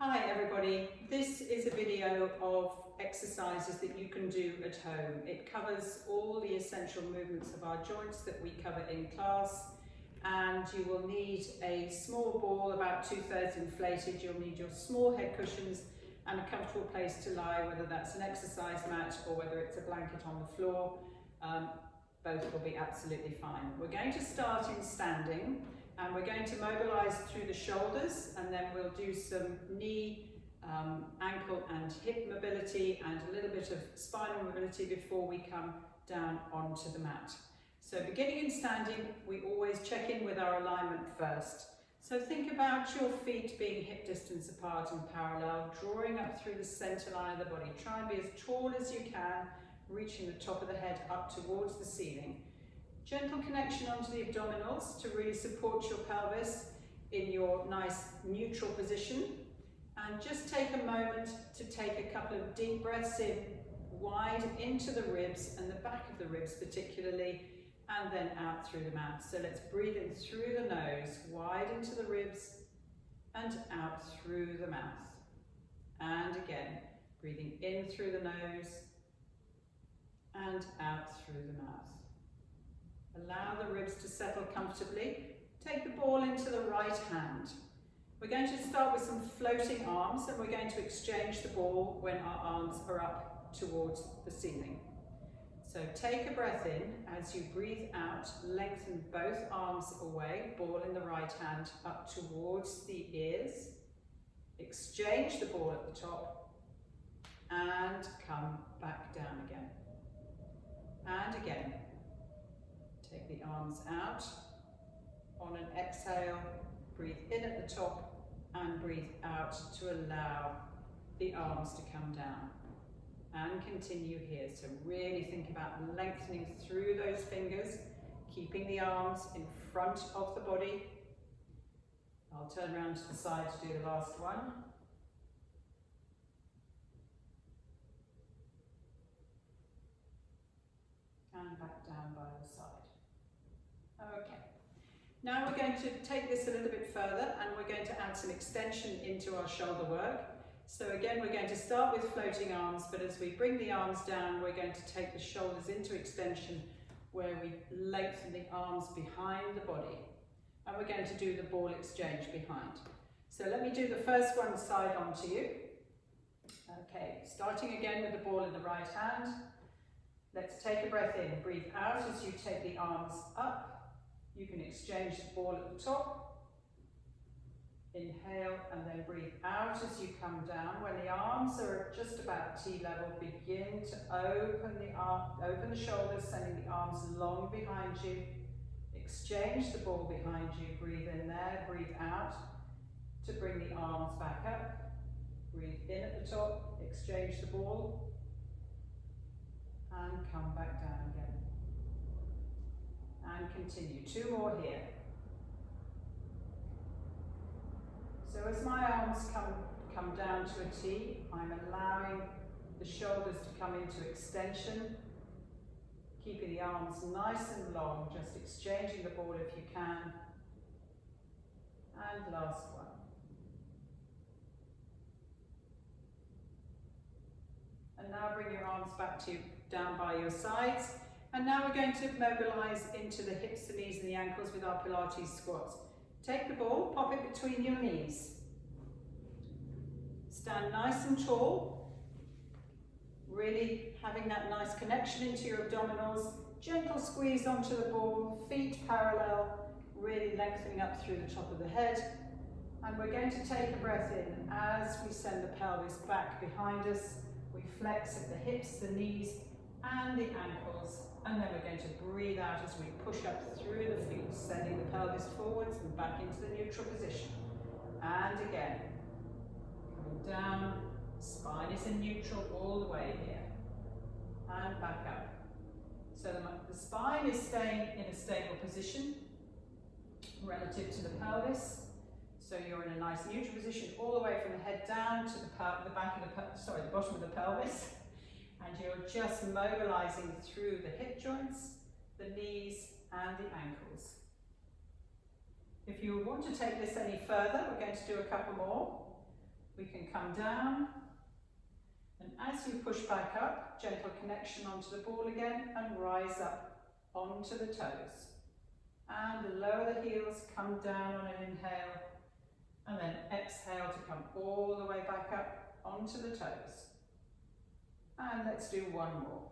Hi everybody, this is a video of exercises that you can do at home. It covers all the essential movements of our joints that we cover in class, and you will need a small ball about 2/3 inflated. You'll need your small head cushions and a comfortable place to lie, whether that's an exercise mat or whether it's a blanket on the floor. Both will be absolutely fine. We're going to start in standing. And we're going to mobilise through the shoulders, and then we'll do some knee, ankle and hip mobility and a little bit of spinal mobility before we come down onto the mat. So beginning in standing, we always check in with our alignment first. So think about your feet being hip distance apart and parallel, drawing up through the centre line of the body. Try and be as tall as you can, reaching the top of the head up towards the ceiling. Gentle connection onto the abdominals to really support your pelvis in your nice neutral position. And just take a moment to take a couple of deep breaths in, wide into the ribs and the back of the ribs particularly, and then out through the mouth. So let's breathe in through the nose, wide into the ribs and out through the mouth. And again, breathing in through the nose and out through the mouth. Allow the ribs to settle comfortably. Take the ball into the right hand. We're going to start with some floating arms, and we're going to exchange the ball when our arms are up towards the ceiling. So take a breath in. As you breathe out, lengthen both arms away, ball in the right hand up towards the ears. Exchange the ball at the top and come back down again. And again. Take the arms out. On an exhale, breathe in at the top and breathe out to allow the arms to come down. And continue here. So really think about lengthening through those fingers, keeping the arms in front of the body. I'll turn around to the side to do the last one. And back down by the side. Okay, now we're going to take this a little bit further, and we're going to add some extension into our shoulder work. So again, we're going to start with floating arms, but as we bring the arms down, we're going to take the shoulders into extension, where we lengthen the arms behind the body. And we're going to do the ball exchange behind. So let me do the first one side on to you. Okay, starting again with the ball in the right hand. Let's take a breath in. Breathe out as you take the arms up. You can exchange the ball at the top. Inhale and then breathe out as you come down. When the arms are at just about T level, begin to open the shoulders, sending the arms long behind you. Exchange the ball behind you. Breathe in there, breathe out to bring the arms back up. Breathe in at the top, exchange the ball, and come back down again. And continue. 2 more here. So as my arms come down to a T, I'm allowing the shoulders to come into extension, keeping the arms nice and long, just exchanging the ball if you can. And last one. And now bring your arms back to down by your sides. And now we're going to mobilise into the hips, the knees and the ankles with our Pilates squats. Take the ball, pop it between your knees. Stand nice and tall. Really having that nice connection into your abdominals. Gentle squeeze onto the ball, feet parallel, really lengthening up through the top of the head. And we're going to take a breath in as we send the pelvis back behind us. We flex at the hips, the knees and the ankles. And then we're going to breathe out as we push up through the feet, sending the pelvis forwards and back into the neutral position. And again, coming down, spine is in neutral all the way here. And back up. So the spine is staying in a stable position relative to the pelvis. So you're in a nice neutral position all the way from the head down to the bottom of the pelvis. And you're just mobilising through the hip joints, the knees and the ankles. If you want to take this any further, we're going to do a couple more. We can come down, and as you push back up, gentle connection onto the ball again, and rise up onto the toes. And lower the heels, come down on an inhale, and then exhale to come all the way back up onto the toes. And let's do one more.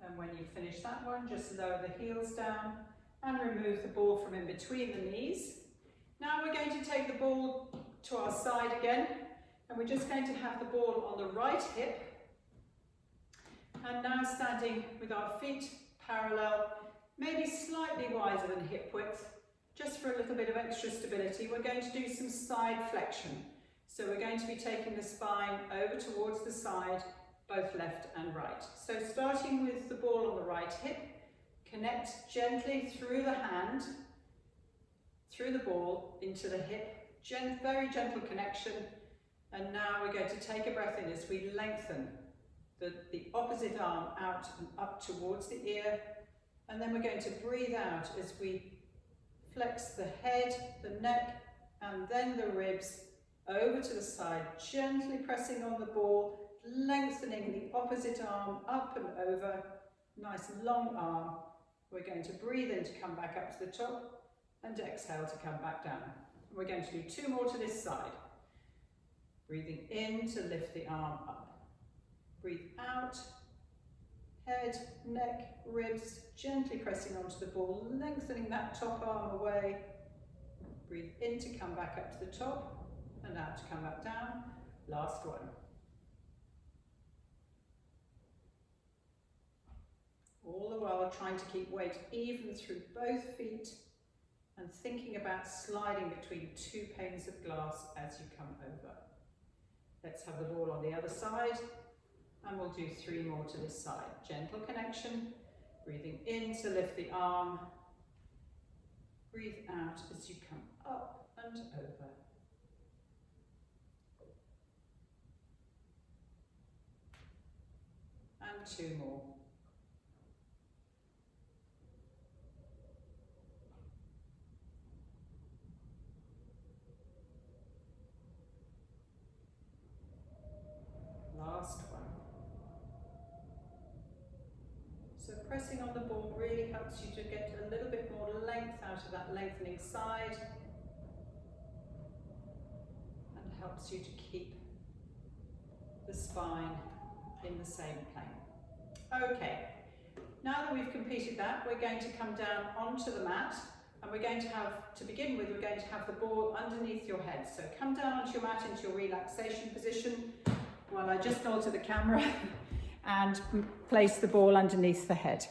And when you finish that one, just lower the heels down and remove the ball from in between the knees. Now we're going to take the ball to our side again, and we're just going to have the ball on the right hip. And now standing with our feet parallel, maybe slightly wider than hip width, just for a little bit of extra stability, we're going to do some side flexion. So we're going to be taking the spine over towards the side, both left and right. So starting with the ball on the right hip, connect gently through the hand, through the ball into the hip, very gentle connection. And now we're going to take a breath in as we lengthen the opposite arm out and up towards the ear. And then we're going to breathe out as we flex the head, the neck, and then the ribs over to the side, gently pressing on the ball, lengthening the opposite arm up and over. Nice long arm. We're going to breathe in to come back up to the top and exhale to come back down. We're going to do two more to this side. Breathing in to lift the arm up. Breathe out, head, neck, ribs, gently pressing onto the ball, lengthening that top arm away. Breathe in to come back up to the top and out to come back down. Last one. All the while trying to keep weight even through both feet and thinking about sliding between two panes of glass as you come over. Let's have the ball on the other side, and we'll do three more to this side. Gentle connection, breathing in to lift the arm. Breathe out as you come up and over. And two more. Last one. So pressing on the ball really helps you to get a little bit more length out of that lengthening side, and helps you to keep the spine in the same plane. Okay, now that we've completed that, we're going to come down onto the mat, and we're going to have, to begin with, we're going to have the ball underneath your head. So come down onto your mat into your relaxation position, while I just alter the camera and place the ball underneath the head.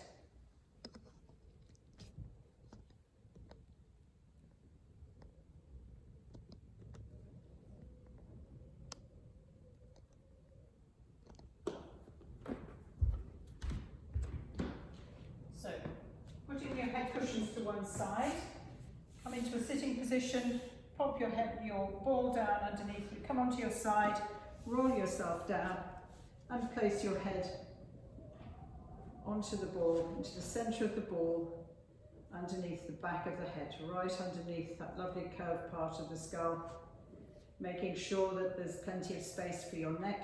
So, putting your head cushions to one side, come into a sitting position, pop your ball down underneath you, come onto your side, roll yourself down and place your head onto the ball, into the centre of the ball, underneath the back of the head, right underneath that lovely curved part of the skull, making sure that there's plenty of space for your neck.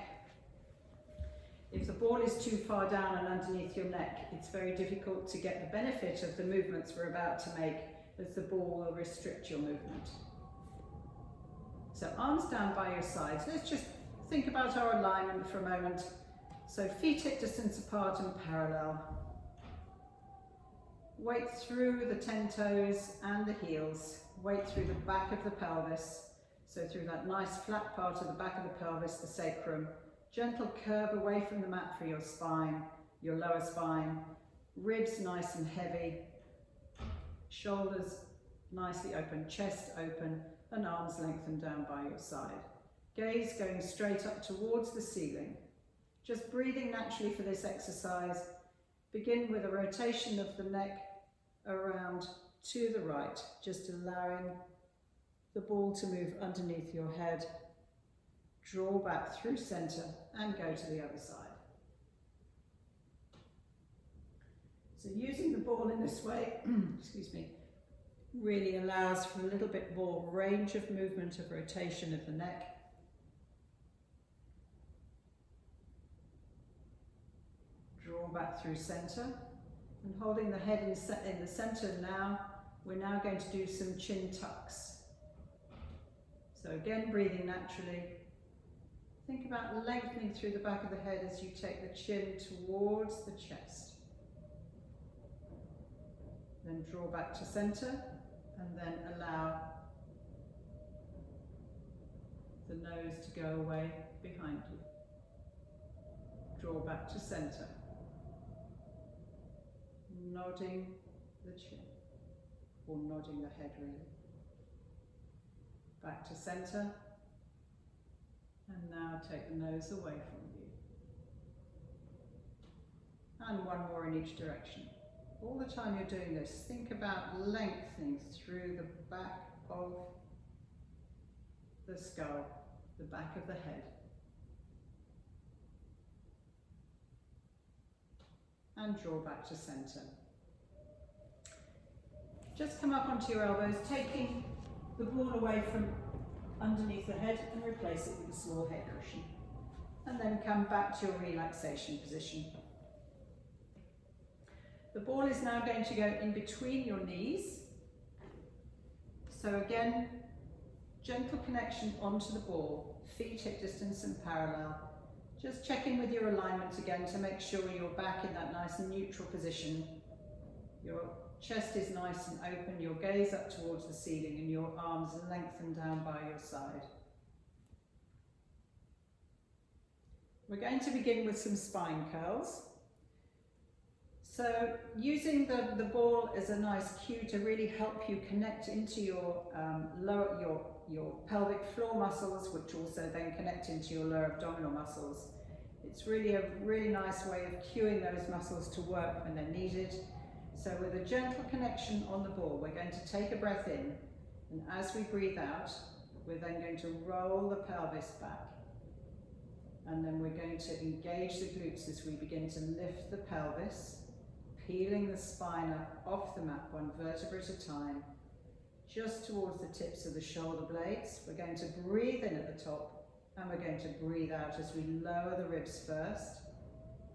If the ball is too far down and underneath your neck, it's very difficult to get the benefit of the movements we're about to make, as the ball will restrict your movement. So arms down by your sides. Let's just think about our alignment for a moment. So feet hip distance apart and parallel. Weight through the 10 toes and the heels. Weight through the back of the pelvis. So through that nice flat part of the back of the pelvis, the sacrum. Gentle curve away from the mat for your spine, your lower spine. Ribs nice and heavy. Shoulders nicely open, chest open, and arms lengthened down by your side. Gaze going straight up towards the ceiling. Just breathing naturally for this exercise. Begin with a rotation of the neck around to the right, just allowing the ball to move underneath your head. Draw back through center and go to the other side. So using the ball in this way, excuse me, Really allows for a little bit more range of movement of rotation of the neck. Draw back through centre, and holding the head in the centre now, we're now going to do some chin tucks. So again, breathing naturally. Think about lengthening through the back of the head as you take the chin towards the chest. Then draw back to centre, and then allow the nose to go away behind you. Draw back to centre, nodding the chin, or nodding the head really. Back to centre, and now take the nose away from you. And one more in each direction. All the time you're doing this, think about lengthening through the back of the skull, the back of the head. And draw back to centre. Just come up onto your elbows, taking the ball away from underneath the head and replace it with a small head cushion. And then come back to your relaxation position. The ball is now going to go in between your knees. So again, gentle connection onto the ball, feet hip distance and parallel. Just check in with your alignment again to make sure you're back in that nice and neutral position. Your chest is nice and open, your gaze up towards the ceiling and your arms lengthened down by your side. We're going to begin with some spine curls. So using the ball as a nice cue to really help you connect into your your pelvic floor muscles, which also then connect into your lower abdominal muscles. It's really a really nice way of cueing those muscles to work when they're needed. So with a gentle connection on the ball, we're going to take a breath in, and as we breathe out, we're then going to roll the pelvis back. And then we're going to engage the glutes as we begin to lift the pelvis, peeling the spine up off the mat one vertebra at a time, just towards the tips of the shoulder blades. We're going to breathe in at the top, and we're going to breathe out as we lower the ribs first,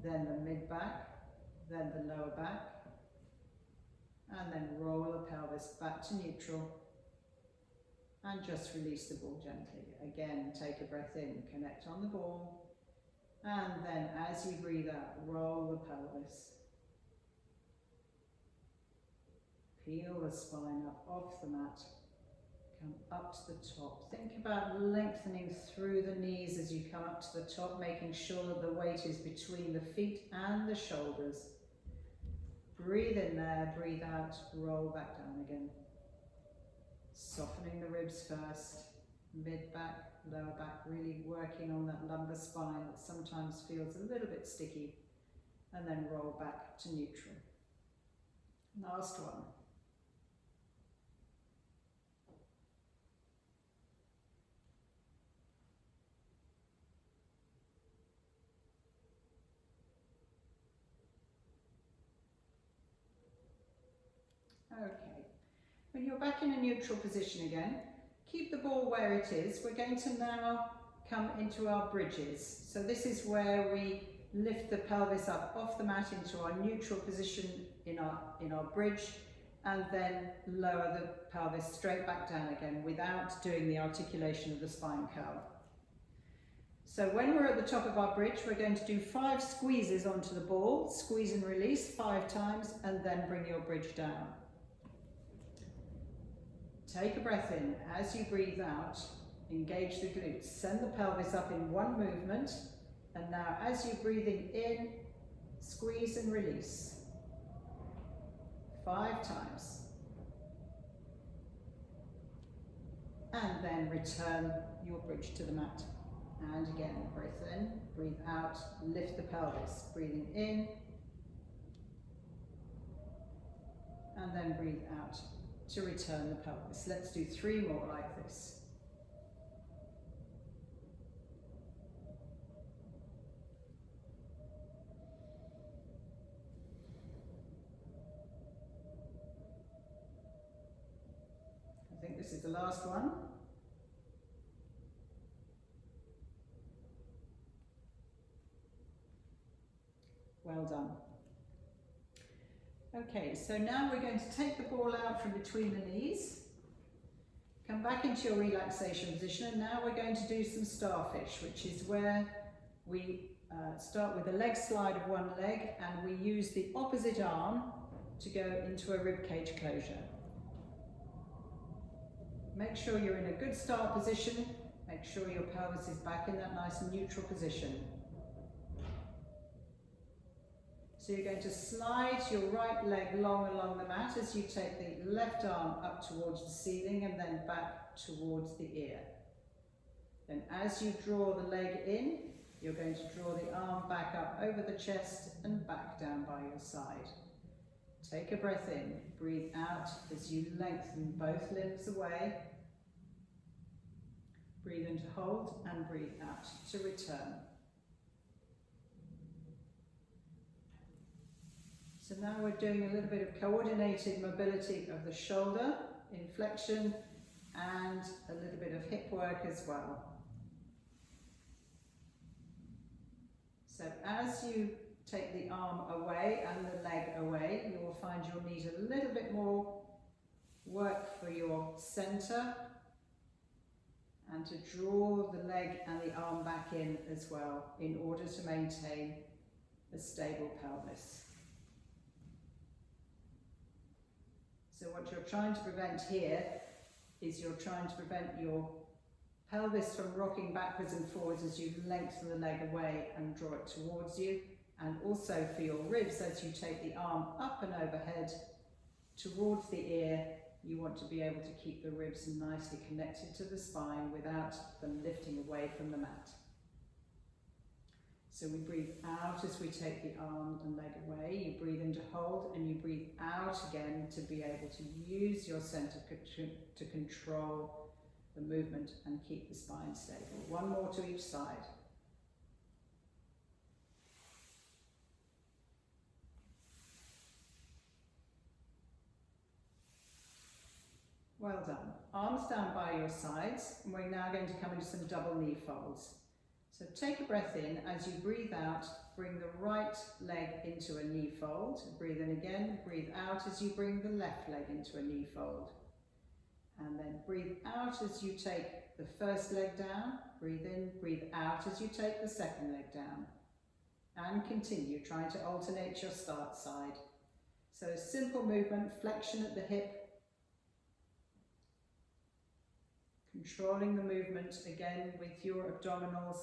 then the mid-back, then the lower back, and then roll the pelvis back to neutral, and just release the ball gently. Again, take a breath in, connect on the ball, and then as you breathe out, roll the pelvis. Peel the spine up off the mat, come up to the top. Think about lengthening through the knees as you come up to the top, making sure that the weight is between the feet and the shoulders. Breathe in there, breathe out, roll back down again. Softening the ribs first, mid-back, lower back, really working on that lumbar spine that sometimes feels a little bit sticky, and then roll back to neutral. Last one. Okay, when you're back in a neutral position again, keep the ball where it is. We're going to now come into our bridges. So this is where we lift the pelvis up off the mat into our neutral position in our bridge, and then lower the pelvis straight back down again without doing the articulation of the spine curl. So when we're at the top of our bridge, we're going to do 5 squeezes onto the ball, squeeze and release 5 times, and then bring your bridge down. Take a breath in. As you breathe out, engage the glutes. Send the pelvis up in one movement. And now as you're breathing in, squeeze and release. 5 times. And then return your bridge to the mat. And again, breath in, breathe out, lift the pelvis. Breathing in. And then breathe out to return the pelvis. Let's do 3 more like this. this is the last one. Well done. Okay, so now we're going to take the ball out from between the knees, come back into your relaxation position, and now we're going to do some starfish, which is where we start with a leg slide of one leg, and we use the opposite arm to go into a rib cage closure. Make sure you're in a good start position, make sure your pelvis is back in that nice neutral position. So you're going to slide your right leg long along the mat as you take the left arm up towards the ceiling and then back towards the ear. Then as you draw the leg in, you're going to draw the arm back up over the chest and back down by your side. Take a breath in, breathe out as you lengthen both limbs away. Breathe in to hold and breathe out to return. So now we're doing a little bit of coordinated mobility of the shoulder in flexion and a little bit of hip work as well. So as you take the arm away and the leg away, you will find you'll need a little bit more work for your center and to draw the leg and the arm back in as well in order to maintain a stable pelvis. So what you're trying to prevent here is you're trying to prevent your pelvis from rocking backwards and forwards as you lengthen the leg away and draw it towards you, and also for your ribs as you take the arm up and overhead towards the ear. You want to be able to keep the ribs nicely connected to the spine without them lifting away from the mat. So we breathe out as we take the arm and leg away. You breathe in to hold, and you breathe out again to be able to use your center to control the movement and keep the spine stable. One more to each side. Well done. Arms down by your sides, and we're now going to come into some double knee folds. So take a breath in. As you breathe out, bring the right leg into a knee fold. Breathe in again, breathe out as you bring the left leg into a knee fold. And then breathe out as you take the first leg down. Breathe in, breathe out as you take the second leg down. And continue, trying to alternate your start side. So simple movement, flexion at the hip. Controlling the movement again with your abdominals.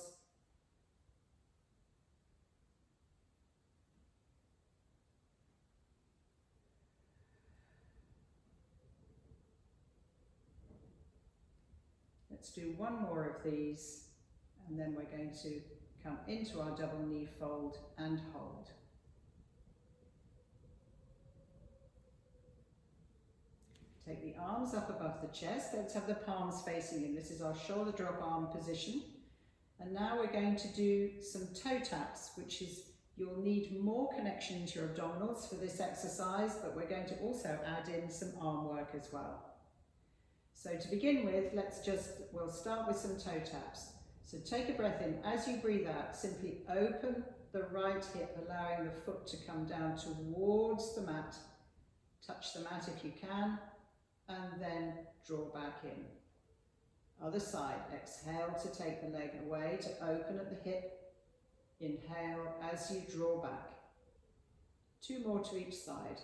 Let's do one more of these, and then we're going to come into our double knee fold and hold. Take the arms up above the chest. Let's have the palms facing in. This is our shoulder drop arm position. And now we're going to do some toe taps, which is, you'll need more connection into your abdominals for this exercise, but we're going to also add in some arm work as well. So to begin with, we'll start with some toe taps. So take a breath in. As you breathe out, simply open the right hip, allowing the foot to come down towards the mat. Touch the mat if you can, and then draw back in. Other side, exhale to take the leg away, to open at the hip. Inhale as you draw back. Two more to each side.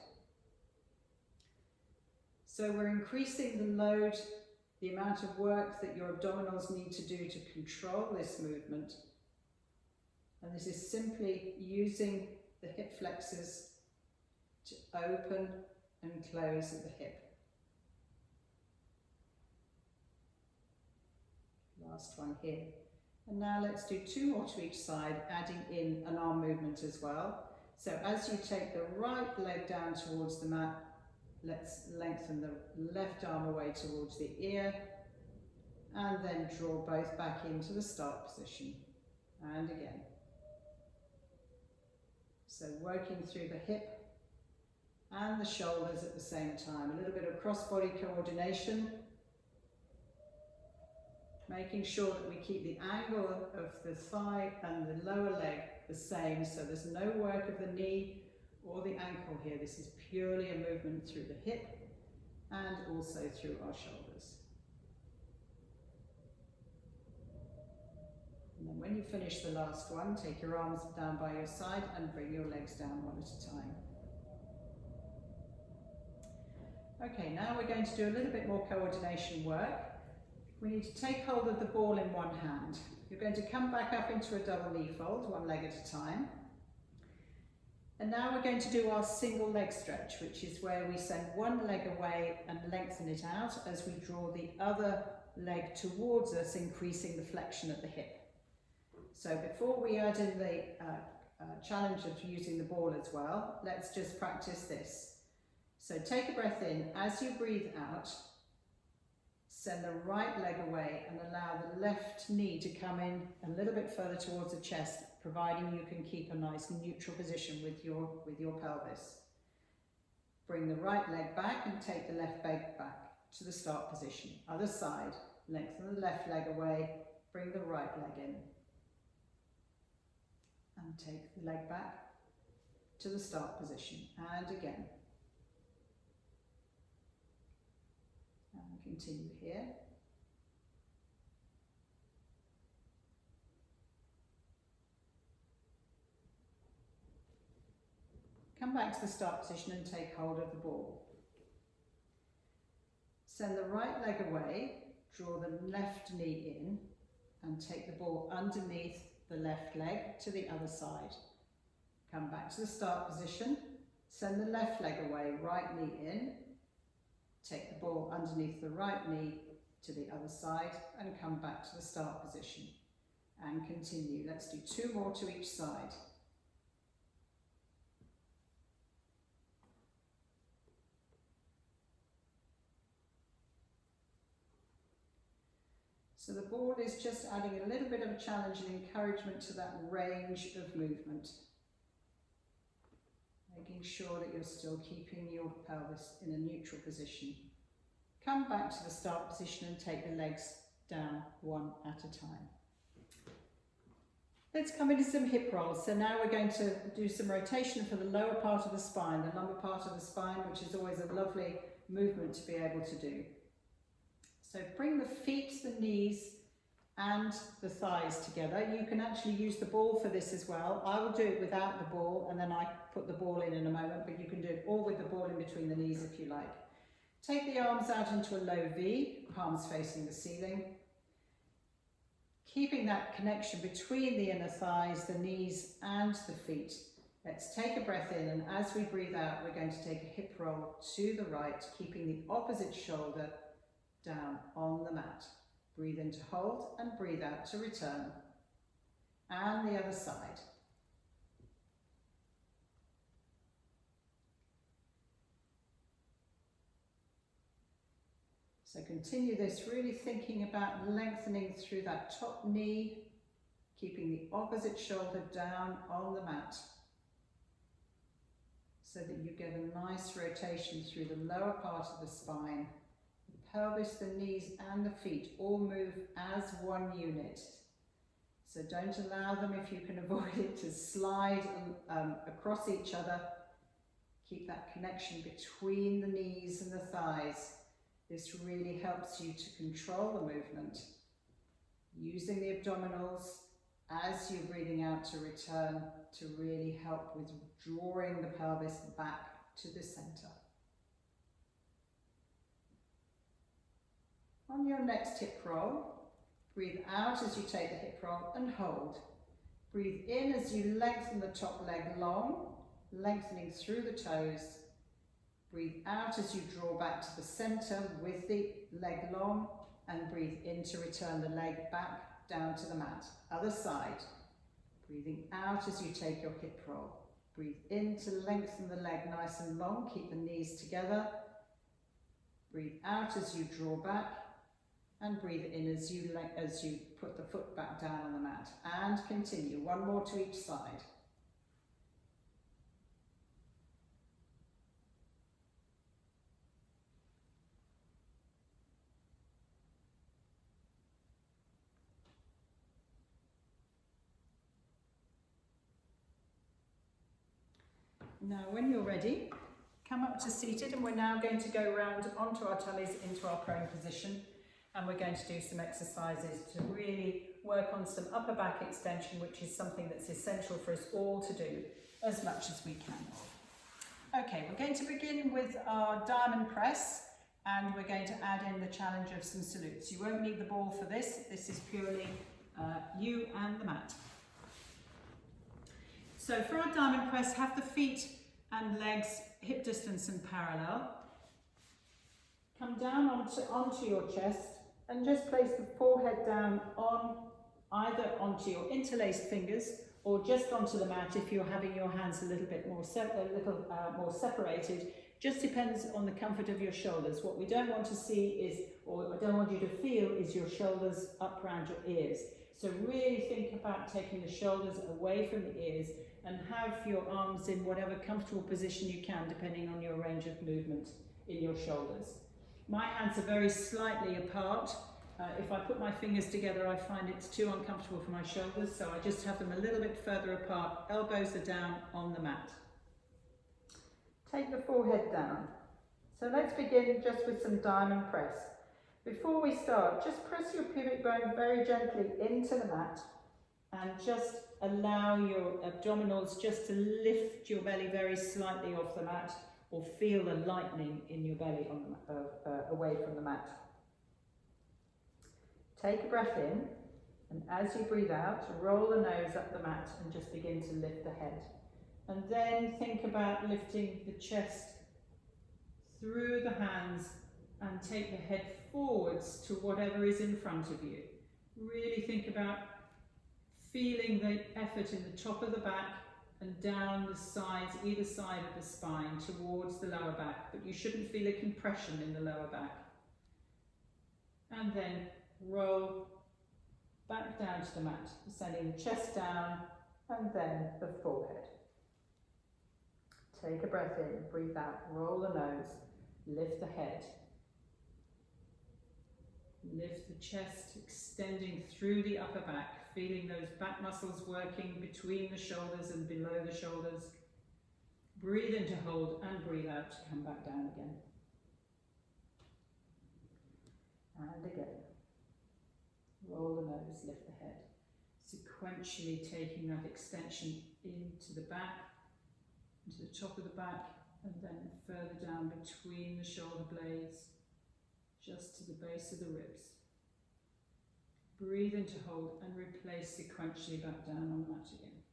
So we're increasing the load, the amount of work that your abdominals need to do to control this movement. And this is simply using the hip flexors to open and close at the hip. Last one here. And now let's do two more to each side, adding in an arm movement as well. So as you take the right leg down towards the mat, let's lengthen the left arm away towards the ear, and then draw both back into the start position. And again. So working through the hip and the shoulders at the same time. A little bit of cross-body coordination making sure that we keep the angle of the thigh and the lower leg the same, so there's no work of the knee or the ankle here. This is purely a movement through the hip and also through our shoulders. And then when you finish the last one, take your arms down by your side and bring your legs down one at a time. Okay, now we're going to do a little bit more coordination work. We need to take hold of the ball in one hand. You're going to come back up into a double knee fold, one leg at a time. And now we're going to do our single leg stretch, which is where we send one leg away and lengthen it out as we draw the other leg towards us, increasing the flexion at the hip. So before we add in the challenge of using the ball as well, let's just practice this. So take a breath in. As you breathe out, send the right leg away and allow the left knee to come in a little bit further towards the chest, providing you can keep a nice neutral position with your pelvis. Bring the right leg back and take the left leg back to the start position. Other side, lengthen the left leg away, bring the right leg in. And take the leg back to the start position. And again. And continue here. Come back to the start position and take hold of the ball. Send the right leg away, draw the left knee in, and take the ball underneath the left leg to the other side. Come back to the start position, send the left leg away, right knee in, take the ball underneath the right knee to the other side and come back to the start position and continue. Let's do two more to each side. So the ball is just adding a little bit of a challenge and encouragement to that range of movement. Making sure that you're still keeping your pelvis in a neutral position. Come back to the start position and take the legs down one at a time. Let's come into some hip rolls. So now we're going to do some rotation for the lower part of the spine, the lumbar part of the spine, which is always a lovely movement to be able to do. So bring the feet, the knees and the thighs together. You can actually use the ball for this as well. I will do it without the ball and then I put the ball in a moment, but you can do it all with the ball in between the knees if you like. Take the arms out into a low V, palms facing the ceiling. Keeping that connection between the inner thighs, the knees and the feet. Let's take a breath in, and as we breathe out, we're going to take a hip roll to the right, keeping the opposite shoulder down on the mat. Breathe in to hold and breathe out to return. And the other side. So continue this, really thinking about lengthening through that top knee, keeping the opposite shoulder down on the mat, so that you get a nice rotation through the lower part of the spine. The pelvis, the knees and the feet all move as one unit. So don't allow them, if you can avoid it, to slide across each other. Keep that connection between the knees and the thighs. This really helps you to control the movement, using the abdominals as you're breathing out to return to really help with drawing the pelvis back to the center. On your next hip roll, breathe out as you take the hip roll and hold. Breathe in as you lengthen the top leg long, lengthening through the toes. Breathe out as you draw back to the center with the leg long, and breathe in to return the leg back down to the mat. Other side. Breathing out as you take your hip roll. Breathe in to lengthen the leg nice and long, keep the knees together. Breathe out as you draw back, and breathe in as you put the foot back down on the mat. And continue, one more to each side. Now when you're ready, come up to seated, and we're now going to go round onto our tummies into our prone position, and we're going to do some exercises to really work on some upper back extension, which is something that's essential for us all to do as much as we can. Okay, we're going to begin with our diamond press, and we're going to add in the challenge of some salutes. You won't need the ball for this. This is purely you and the mat. So for our diamond press, have the feet and legs hip distance and parallel. Come down onto your chest and just place the forehead down on either onto your interlaced fingers or just onto the mat if you're having your hands a little bit more more separated. Just depends on the comfort of your shoulders. What we don't want to see is, or I don't want you to feel, is your shoulders up around your ears. So really think about taking the shoulders away from the ears and have your arms in whatever comfortable position you can, depending on your range of movement in your shoulders. My hands are very slightly apart. If I put my fingers together, I find it's too uncomfortable for my shoulders, so I just have them a little bit further apart. Elbows are down on the mat. Take the forehead down. So let's begin just with some diamond press. Before we start, just press your pubic bone very gently into the mat and just allow your abdominals just to lift your belly very slightly off the mat, or feel the lightening in your belly on the, away from the mat. Take a breath in, and as you breathe out, roll the nose up the mat and just begin to lift the head. And then think about lifting the chest through the hands and take the head forwards to whatever is in front of you. Really think about feeling the effort in the top of the back and down the sides, either side of the spine towards the lower back, but you shouldn't feel a compression in the lower back. And then roll back down to the mat, sending the chest down and then the forehead. Take a breath in, breathe out, roll the nose, lift the head. Lift the chest, extending through the upper back, feeling those back muscles working between the shoulders and below the shoulders. Breathe in to hold and breathe out to come back down again. And again. Roll the nose, lift the head. Sequentially taking that extension into the back, into the top of the back, and then further down between the shoulder blades, just to the base of the ribs. Breathe in to hold and replace sequentially back down on the mat again.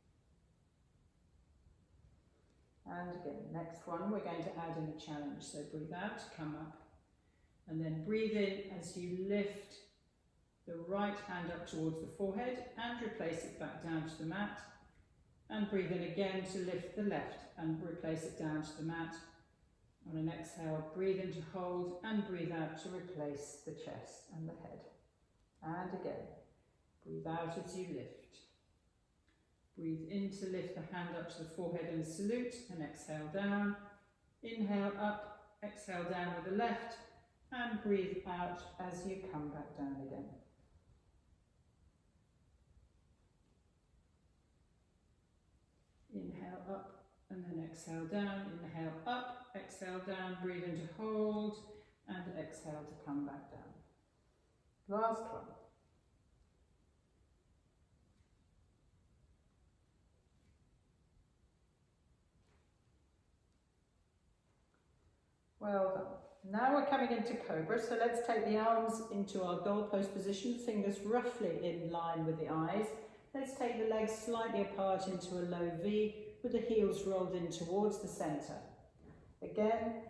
And again, next one, we're going to add in a challenge. So breathe out, come up, and then breathe in as you lift the right hand up towards the forehead and replace it back down to the mat. And breathe in again to lift the left and replace it down to the mat. On an exhale, breathe in to hold and breathe out to replace the chest and the head. And again, breathe out as you lift. Breathe in to lift the hand up to the forehead and salute, and exhale down. Inhale up, exhale down with the left, and breathe out as you come back down again. Inhale up and then exhale down, inhale up, exhale down, breathe in to hold and exhale to come back down. Last one. Well done. Now we're coming into Cobra, so let's take the arms into our goalpost position, fingers roughly in line with the eyes. Let's take the legs slightly apart into a low V with the heels rolled in towards the centre. Again,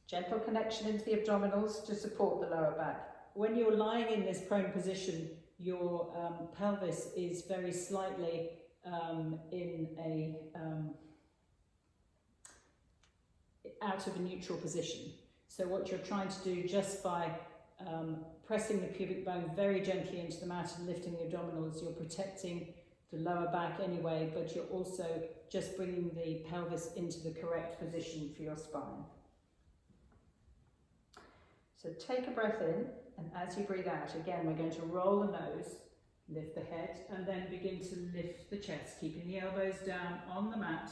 gentle connection into the abdominals to support the lower back. When you're lying in this prone position, your pelvis is very slightly out of a neutral position. So what you're trying to do just by pressing the pubic bone very gently into the mat and lifting the abdominals, you're protecting the lower back anyway, but you're also just bringing the pelvis into the correct position for your spine. So take a breath in, and as you breathe out, again, we're going to roll the nose, lift the head, and then begin to lift the chest, keeping the elbows down on the mat,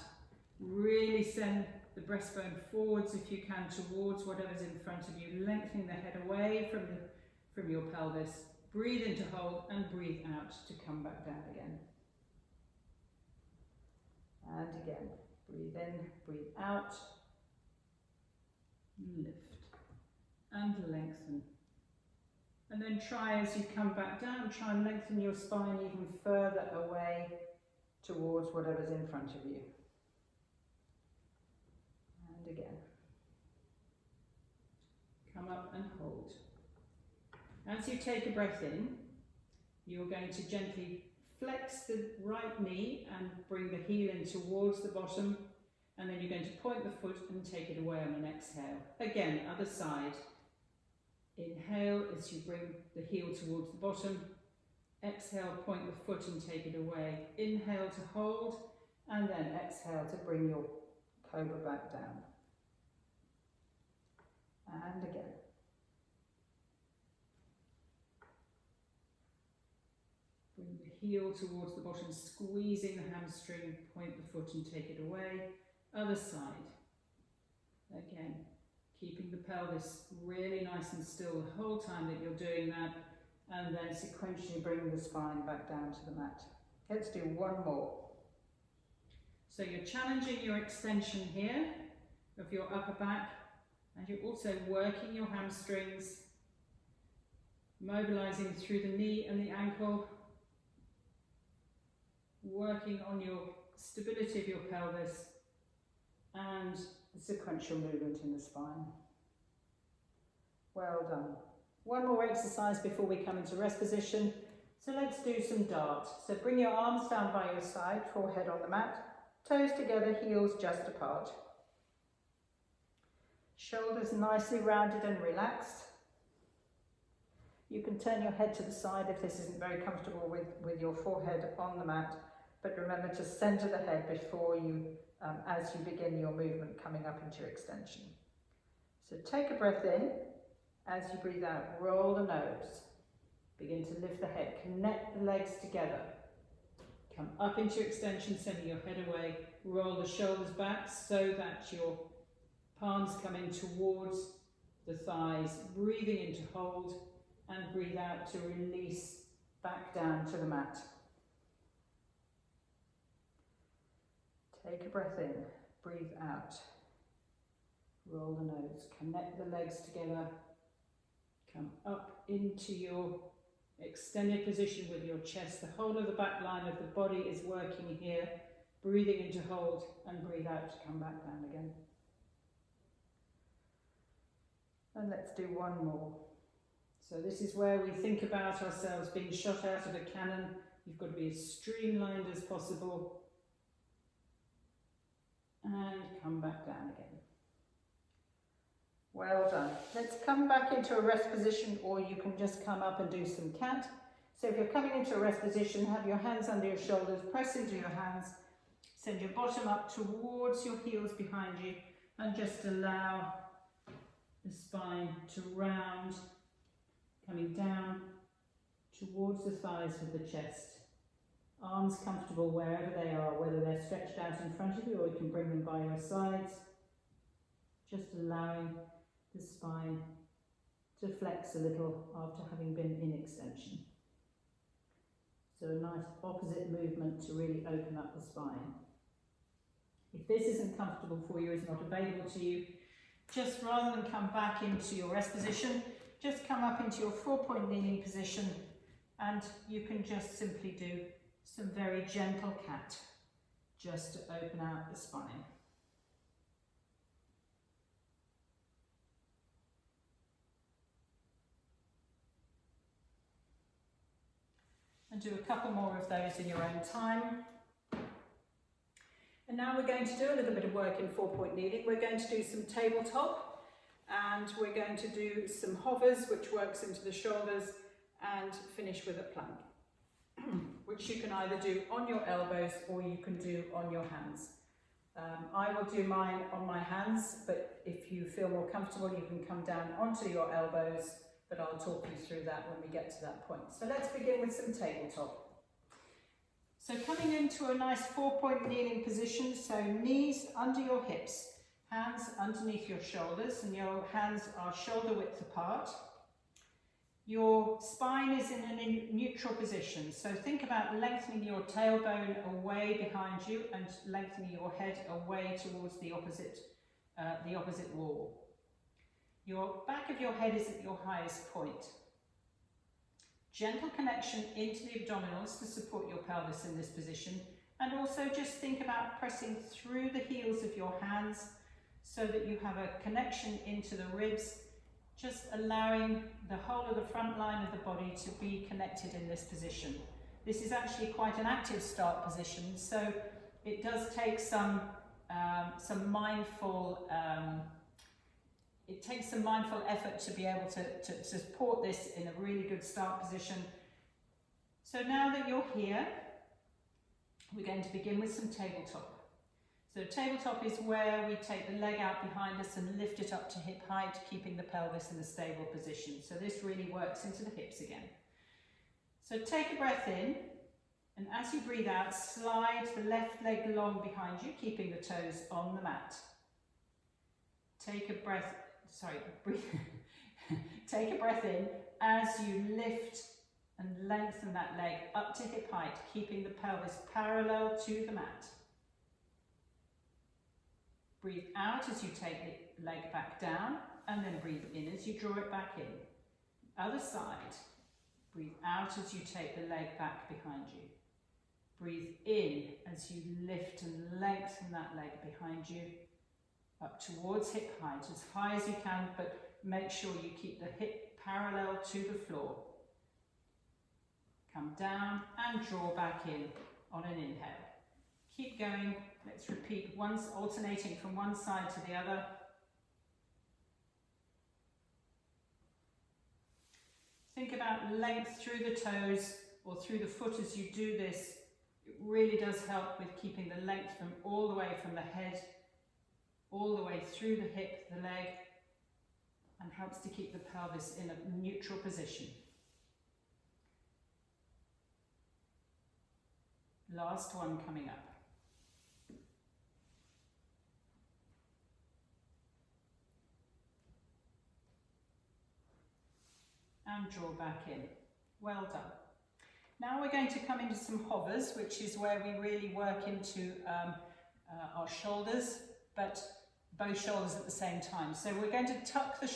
Really send the breastbone forwards if you can towards whatever's in front of you, lengthening the head away from your pelvis. Breathe in to hold and breathe out to come back down again. And again, breathe in, breathe out, lift and lengthen. And then try as you come back down, try and lengthen your spine even further away towards whatever's in front of you. And again. Come up and hold. As you take a breath in, you're going to gently flex the right knee and bring the heel in towards the bottom, and then you're going to point the foot and take it away on an exhale. Again, other side. Inhale as you bring the heel towards the bottom. Exhale, point the foot and take it away. Inhale to hold, and then exhale to bring your cobra back down. And again. Bring the heel towards the bottom, squeezing the hamstring, point the foot and take it away. Other side. Again, keeping the pelvis really nice and still the whole time that you're doing that, and then sequentially bring the spine back down to the mat. Let's do one more. So you're challenging your extension here of your upper back, and you're also working your hamstrings, mobilizing through the knee and the ankle, working on your stability of your pelvis and the sequential movement in the spine. Well done. One more exercise before we come into rest position. So let's do some dart. So bring your arms down by your side, forehead on the mat, toes together, heels just apart. Shoulders nicely rounded and relaxed. You can turn your head to the side if this isn't very comfortable with your forehead on the mat, but remember to center the head before you, as you begin your movement coming up into your extension. So take a breath in. As you breathe out, roll the nose. Begin to lift the head, connect the legs together. Come up into your extension, sending your head away. Roll the shoulders back so that your palms come in towards the thighs. Breathing in to hold and breathe out to release back down to the mat. Take a breath in, breathe out. Roll the nose, connect the legs together. Come up into your extended position with your chest. The whole of the back line of the body is working here. Breathing in to hold and breathe out to come back down again. And let's do one more. So this is where we think about ourselves being shot out of a cannon. You've got to be as streamlined as possible. And come back down again. Well done. Let's come back into a rest position, or you can just come up and do some cat. So if you're coming into a rest position, have your hands under your shoulders, press into your hands, send your bottom up towards your heels behind you, and just allow the spine to round, coming down towards the thighs with the chest. Arms comfortable wherever they are, whether they're stretched out in front of you or you can bring them by your sides. Just allowing the spine to flex a little after having been in extension. So a nice opposite movement to really open up the spine. If this isn't comfortable for you, is not available to you, just rather than come back into your rest position, just come up into your 4-point kneeling position, and you can just simply do some very gentle cat, just to open out the spine. And do a couple more of those in your own time. And now we're going to do a little bit of work in 4-point kneeling. We're going to do some tabletop, and we're going to do some hovers, which works into the shoulders, and finish with a plank, which you can either do on your elbows or you can do on your hands. I will do mine on my hands, but if you feel more comfortable, you can come down onto your elbows, but I'll talk you through that when we get to that point. So let's begin with some tabletop. So coming into a nice 4-point kneeling position, so knees under your hips, hands underneath your shoulders, and your hands are shoulder width apart. Your spine is in a neutral position, so think about lengthening your tailbone away behind you and lengthening your head away towards the opposite wall. Your back of your head is at your highest point. Gentle connection into the abdominals to support your pelvis in this position, and also just think about pressing through the heels of your hands so that you have a connection into the ribs, just allowing the whole of the front line of the body to be connected in this position. This is actually quite an active start position, so it does take some mindful effort to be able to support this in a really good start position. So now that you're here, we're going to begin with some tabletop. So tabletop is where we take the leg out behind us and lift it up to hip height, keeping the pelvis in a stable position. So this really works into the hips again. So take a breath in, and as you breathe out, slide the left leg long behind you, keeping the toes on the mat. Take a breath in as you lift and lengthen that leg up to hip height, keeping the pelvis parallel to the mat. Breathe out as you take the leg back down, and then breathe in as you draw it back in. Other side. Breathe out as you take the leg back behind you. Breathe in as you lift and lengthen that leg behind you up towards hip height, as high as you can, but make sure you keep the hip parallel to the floor. Come down and draw back in on an inhale. Keep going. Let's repeat once, alternating from one side to the other. Think about length through the toes or through the foot as you do this. It really does help with keeping the length from all the way from the head, all the way through the hip, the leg, and helps to keep the pelvis in a neutral position. Last one coming up. And draw back in. Well done. Now we're going to come into some hovers, which is where we really work into our shoulders, but both shoulders at the same time. So we're going to tuck the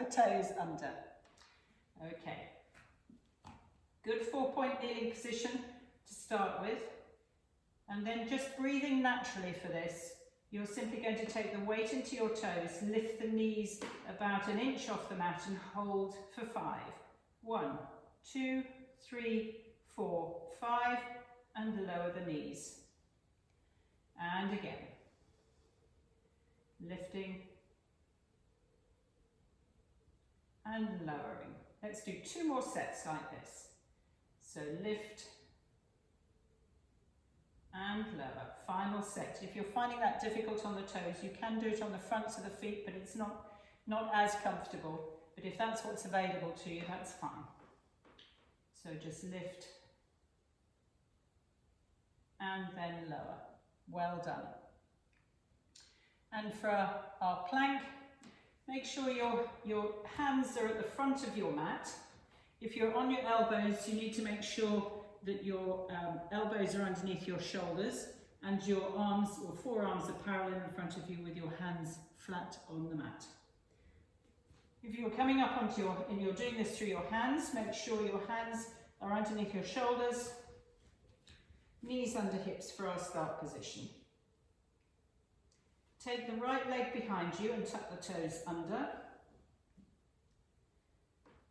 toes under. Okay. Good 4-point kneeling position to start with. And then just breathing naturally for this. You're simply going to take the weight into your toes, lift the knees about an inch off the mat and hold for 5. 1, 2, 3, 4, 5, and lower the knees. And again. Lifting and lowering. Let's do 2 more sets like this. So lift and lower. Final set. If you're finding that difficult on the toes, you can do it on the fronts of the feet, but it's not as comfortable. But if that's what's available to you, that's fine. So just lift and then lower. Well done. And for our plank, make sure your hands are at the front of your mat. If you're on your elbows, you need to make sure that your elbows are underneath your shoulders and your forearms are parallel in front of you with your hands flat on the mat. If you're coming up and you're doing this through your hands, make sure your hands are underneath your shoulders, knees under hips for our start position. Take the right leg behind you and tuck the toes under.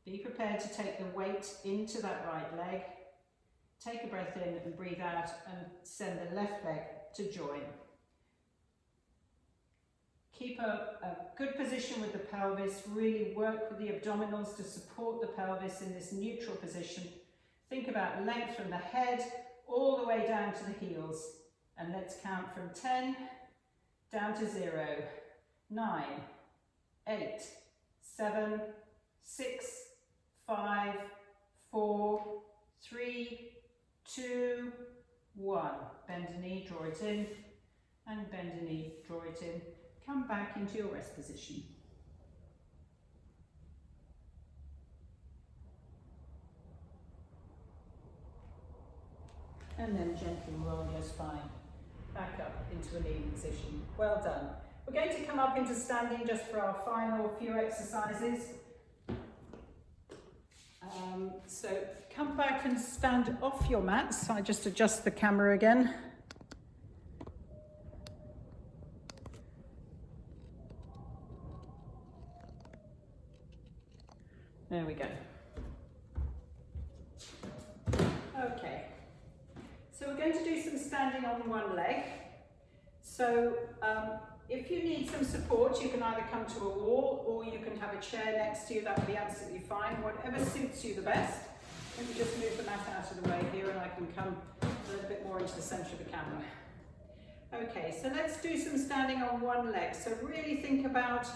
Be prepared to take the weight into that right leg. Take a breath in and breathe out and send the left leg to join. Keep a good position with the pelvis. Really work with the abdominals to support the pelvis in this neutral position. Think about length from the head all the way down to the heels. And let's count from 10 down to 0. 9, 8, 7, 6, 5, 4, 3, 2, 1. Bend a knee, draw it in, and bend a knee, draw it in. Come back into your rest position. And then gently roll your spine back up into a kneeling position. Well done. We're going to come up into standing just for our final few exercises. So come back and stand off your mats. I just adjust the camera again. There we go. Okay. So we're going to do some standing on one leg. So if you need some support, you can either come to a wall or you can have a chair next to you. That would be absolutely fine. Whatever suits you the best. Let me just move the mat out of the way here and I can come a little bit more into the centre of the camera. Okay, so let's do some standing on one leg. So really think about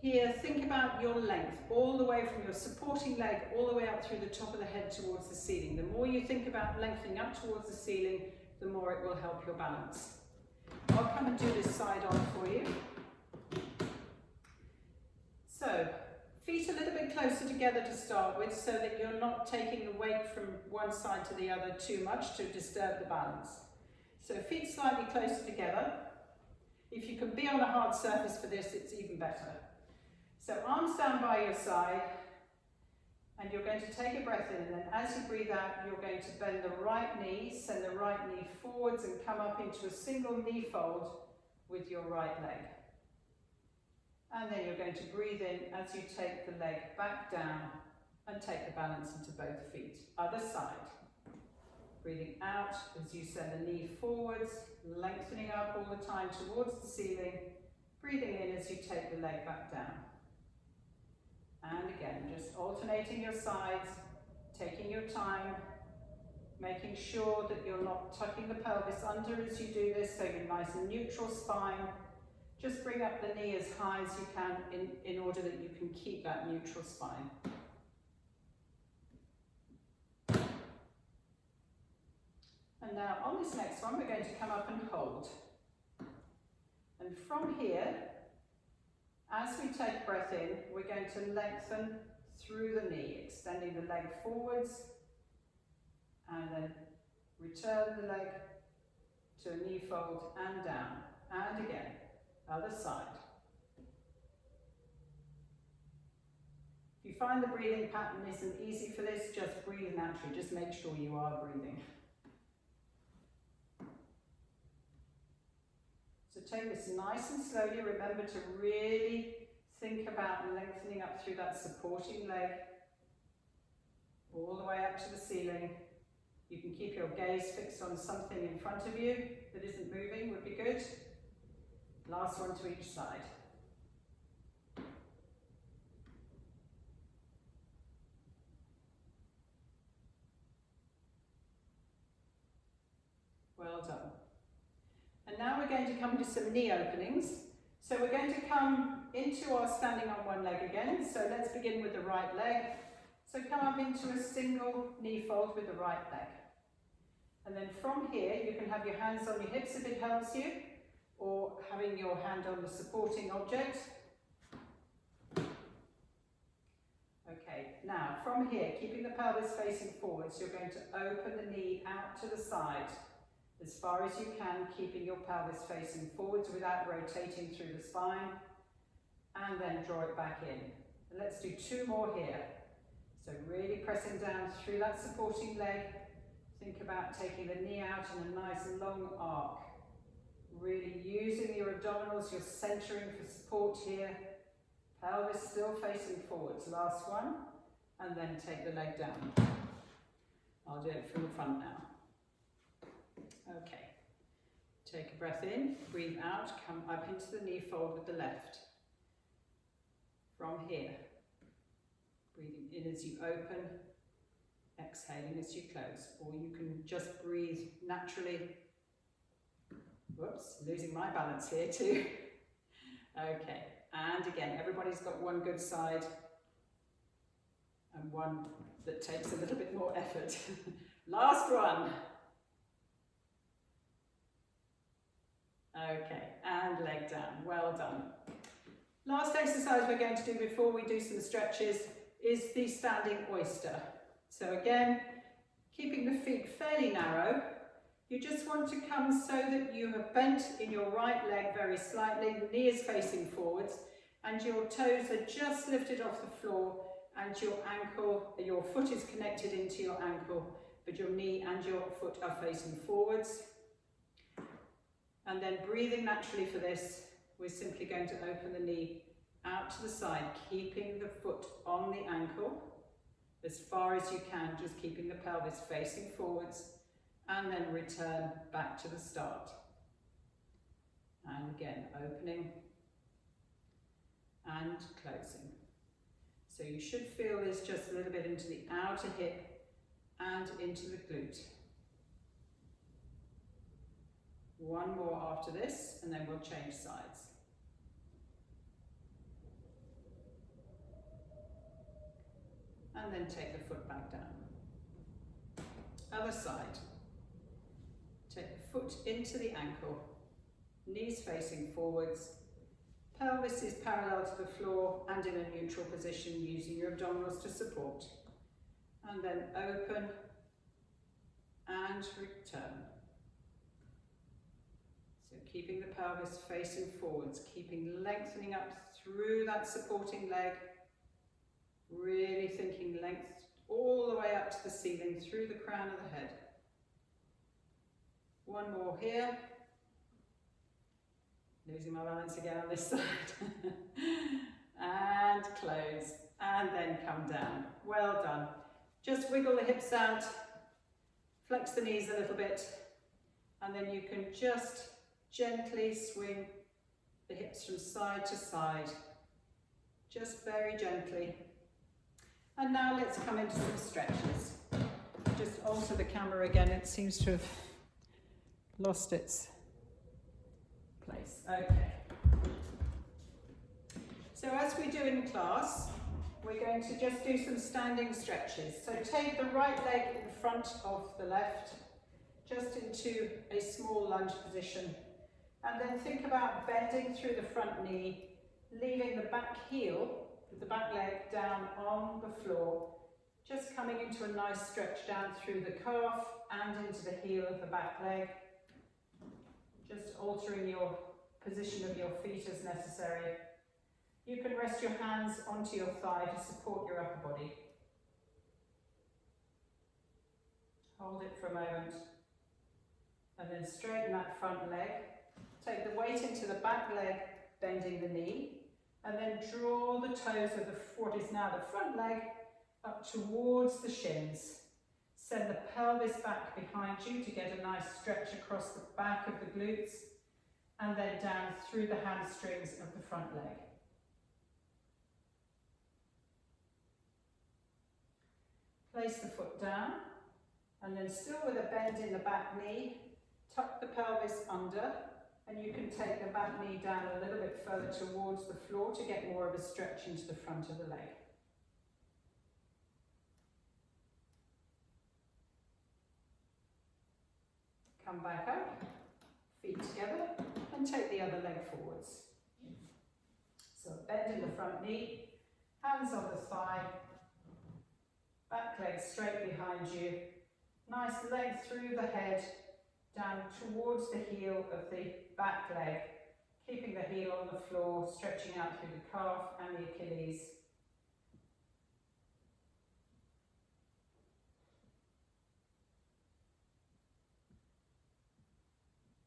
here, think about your length all the way from your supporting leg all the way up through the top of the head towards the ceiling. The more you think about lengthening up towards the ceiling, the more it will help your balance. I'll come and do this side on for you. So, feet a little bit closer together to start with so that you're not taking the weight from one side to the other too much to disturb the balance. So feet slightly closer together. If you can be on a hard surface for this, it's even better. So arms down by your side, and you're going to take a breath in, and then as you breathe out, you're going to bend the right knee, send the right knee forwards and come up into a single knee fold with your right leg. And then you're going to breathe in as you take the leg back down and take the balance into both feet. Other side. Breathing out as you send the knee forwards, lengthening up all the time towards the ceiling. Breathing in as you take the leg back down. And again, just alternating your sides, taking your time, making sure that you're not tucking the pelvis under as you do this, so you're nice and neutral spine. Just bring up the knee as high as you can in order that you can keep that neutral spine. And now on this next one, we're going to come up and hold. And from here, as we take breath in, we're going to lengthen through the knee, extending the leg forwards, and then return the leg to a knee fold and down, and again, other side. If you find the breathing pattern isn't easy for this, just breathe naturally, just make sure you are breathing. So take this nice and slowly. Remember to really think about lengthening up through that supporting leg, all the way up to the ceiling. You can keep your gaze fixed on something in front of you that isn't moving, would be good. Last one to each side. Well done. And now we're going to come to some knee openings. So we're going to come into our standing on one leg again. So let's begin with the right leg. So come up into a single knee fold with the right leg. And then from here, you can have your hands on your hips if it helps you, or having your hand on the supporting object. Okay, now from here, keeping the pelvis facing forwards, you're going to open the knee out to the side as far as you can, keeping your pelvis facing forwards without rotating through the spine, and then draw it back in. And let's do 2 more here. So really pressing down through that supporting leg. Think about taking the knee out in a nice long arc. Really using your abdominals, you're centering for support here. Pelvis still facing forwards. Last one, and then take the leg down. I'll do it from the front now. Okay, take a breath in, breathe out, come up into the knee fold with the left. From here, breathing in as you open, exhaling as you close, or you can just breathe naturally. Whoops, losing my balance here too. Okay, and again, everybody's got one good side and one that takes a little bit more effort. Last one. Okay, and leg down, well done. Last exercise we're going to do before we do some stretches is the standing oyster. So again, keeping the feet fairly narrow, you just want to come so that you have bent in your right leg very slightly, the knee is facing forwards, and your toes are just lifted off the floor, and your ankle, your foot is connected into your ankle, but your knee and your foot are facing forwards. And then breathing naturally for this, we're simply going to open the knee out to the side, keeping the foot on the ankle as far as you can, just keeping the pelvis facing forwards, and then return back to the start. And again, opening and closing. So you should feel this just a little bit into the outer hip and into the glute. One more after this, and then we'll change sides. And then take the foot back down. Other side. Take the foot into the ankle, knees facing forwards, pelvis is parallel to the floor and in a neutral position using your abdominals to support. And then open and return. So keeping the pelvis facing forwards, keeping lengthening up through that supporting leg, really thinking length all the way up to the ceiling, through the crown of the head. One more here. Losing my balance again on this side. And close, and then come down. Well done. Just wiggle the hips out, flex the knees a little bit, and then you can just gently swing the hips from side to side, just very gently. And now let's come into some stretches. Just alter the camera again, it seems to have lost its place. Okay. So as we do in class, we're going to just do some standing stretches. So take the right leg in front of the left, just into a small lunge position. And then think about bending through the front knee, leaving the back heel, the back leg down on the floor, just coming into a nice stretch down through the calf and into the heel of the back leg. Just altering your position of your feet as necessary. You can rest your hands onto your thigh to support your upper body. Hold it for a moment. And then straighten that front leg. Take the weight into the back leg, bending the knee. And then draw the toes of what is now the front leg up towards the shins. Send the pelvis back behind you to get a nice stretch across the back of the glutes, and then down through the hamstrings of the front leg. Place the foot down, and then still with a bend in the back knee, tuck the pelvis under, and you can take the back knee down a little bit further towards the floor to get more of a stretch into the front of the leg. Come back up, feet together, and take the other leg forwards. So bend in the front knee, hands on the thigh, back leg straight behind you, nice length through the head, down towards the heel of the back leg, keeping the heel on the floor, stretching out through the calf and the Achilles.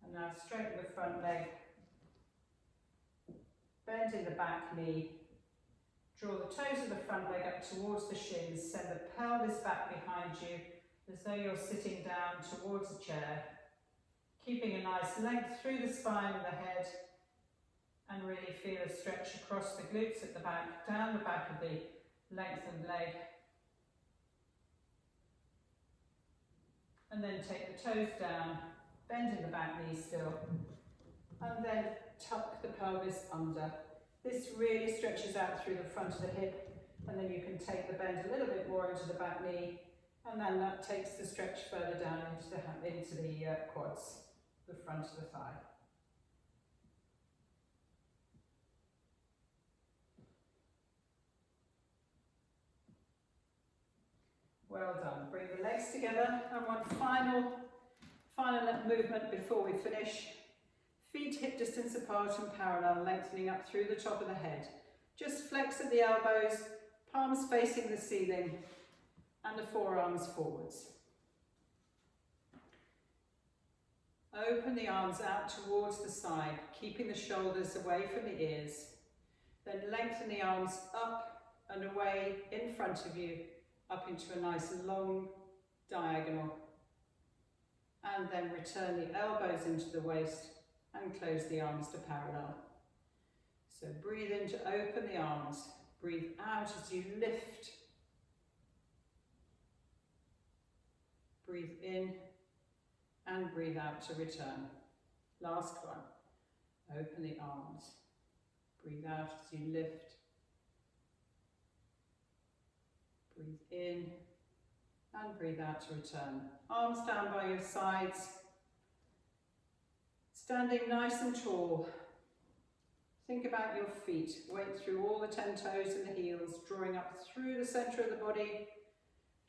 And now straighten the front leg, bend in the back knee, draw the toes of the front leg up towards the shins, send the pelvis back behind you as though you're sitting down towards a chair, keeping a nice length through the spine and the head, and really feel a stretch across the glutes at the back, down the back of the lengthened leg. And then take the toes down, bend in the back knee still, and then tuck the pelvis under. This really stretches out through the front of the hip, and then you can take the bend a little bit more into the back knee, And then that takes the stretch further down into the quads, the front of the thigh. Well done. Bring the legs together, and one final movement before we finish. Feet hip distance apart and parallel, lengthening up through the top of the head. Just flex at the elbows, palms facing the ceiling, and the forearms forwards. Open the arms out towards the side, keeping the shoulders away from the ears. Then lengthen the arms up and away in front of you, up into a nice long diagonal. And then return the elbows into the waist and close the arms to parallel. So breathe in to open the arms. Breathe out as you lift. Breathe in and breathe out to return. Last one. Open the arms. Breathe out as you lift. Breathe in and breathe out to return. Arms down by your sides. Standing nice and tall. Think about your feet. Weight through all the 10 toes and the heels, drawing up through the centre of the body.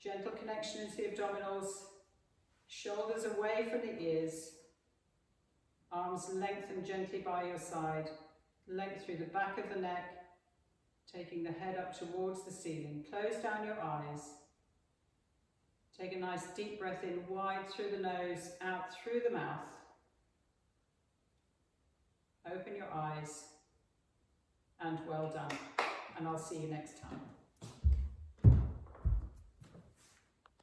Gentle connection into the abdominals. Shoulders away from the ears. Arms lengthen gently by your side. Length through the back of the neck. Taking the head up towards the ceiling. Close down your eyes. Take a nice deep breath in wide through the nose, out through the mouth. Open your eyes, and well done. And I'll see you next time.